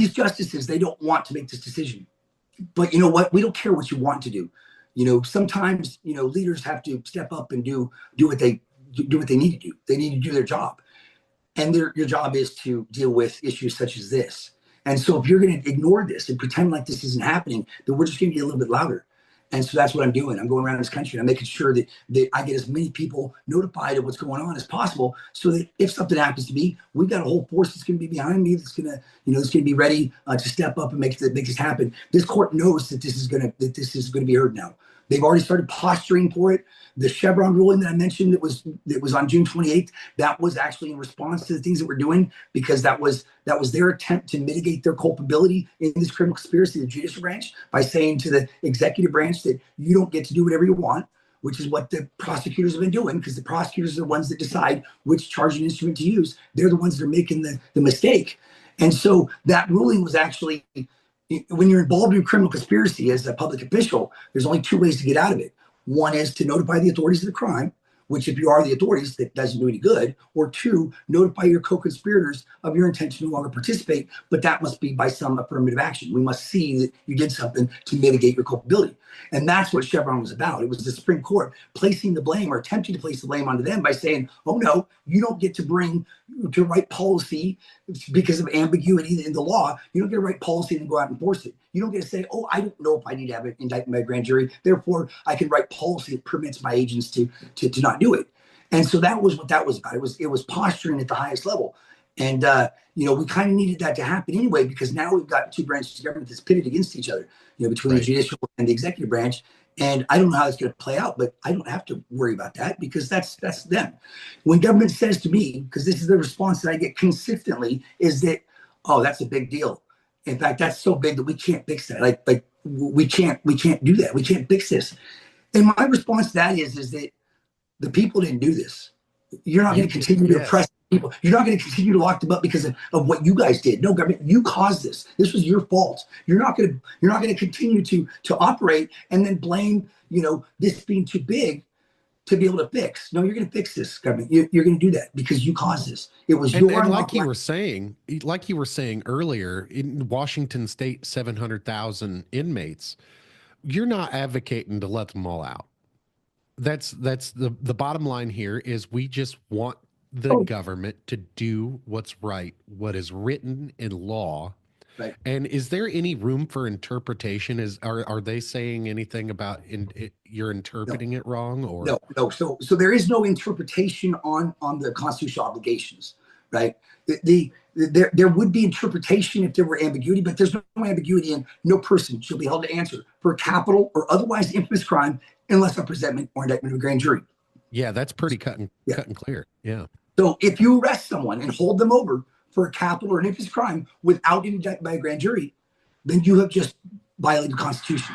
these justices, they don't want to make this decision. But you know what? We don't care what you want to do. Sometimes leaders have to step up and do what they need to do. They need to do their job, and your job is to deal with issues such as this. And so, if you're going to ignore this and pretend like this isn't happening, then we're just going to get a little bit louder. And so that's what I'm doing. I'm going around this country and I'm making sure that I get as many people notified of what's going on as possible, so that if something happens to me, we've got a whole force that's going to be behind me, that's going to, that's going to be ready to step up and make this happen. This court knows that this is going to be heard now. They've already started posturing for it. The Chevron ruling that I mentioned that was on June 28th, that was actually in response to the things that we're doing, because that was their attempt to mitigate their culpability in this criminal conspiracy, the judicial branch, by saying to the executive branch that you don't get to do whatever you want, which is what the prosecutors have been doing, because the prosecutors are the ones that decide which charging instrument to use. They're the ones that are making the mistake. And so that ruling was actually, when you're involved in a criminal conspiracy as a public official, there's only two ways to get out of it. One is to notify the authorities of the crime, which if you are the authorities, that doesn't do any good. Or two, notify your co-conspirators of your intention to no longer participate, but that must be by some affirmative action. We must see that you did something to mitigate your culpability. And that's what Chevron was about. It was the Supreme Court placing the blame, or attempting to place the blame onto them by saying, oh no, you don't get to write policy because of ambiguity in the law. You don't get to write policy and go out and enforce it. You don't get to say, oh, I don't know if I need to have an indictment by a grand jury, therefore I can write policy that permits my agents to not do it. And so that was what that was about. It was posturing at the highest level. And we kind of needed that to happen anyway, because now we've got two branches of government that's pitted against each other, between the judicial and the executive branch. And I don't know how it's going to play out, but I don't have to worry about that, because that's them. When government says to me, because this is the response that I get consistently, is that, oh, that's a big deal. In fact, that's so big that we can't fix that. Like we can't do that. We can't fix this. And my response to that is that the people didn't do this. You're not going to continue to oppress people. You're not going to continue to lock them up because of what you guys did. No, government, you caused this. This was your fault. You're not going to continue to operate and then blame, this being too big to be able to fix. No, you're going to fix this, government. You're going to do that because you caused this. It was your and like you were saying earlier, in Washington State, 700,000 inmates. You're not advocating to let them all out. That's the bottom line here is we just want the government to do what's right, what is written in law. Right. And is there any room for interpretation? Are they saying anything about you're interpreting it wrong, or no? So there is no interpretation on the constitutional obligations, right? There would be interpretation if there were ambiguity, but there's no ambiguity in no person shall be held to answer for capital or otherwise infamous crime unless a presentment or indictment of a grand jury. Yeah, that's pretty cut and clear. Yeah. So if you arrest someone and hold them over for a capital or an infamous crime without an indictment by a grand jury, then you have just violated the Constitution.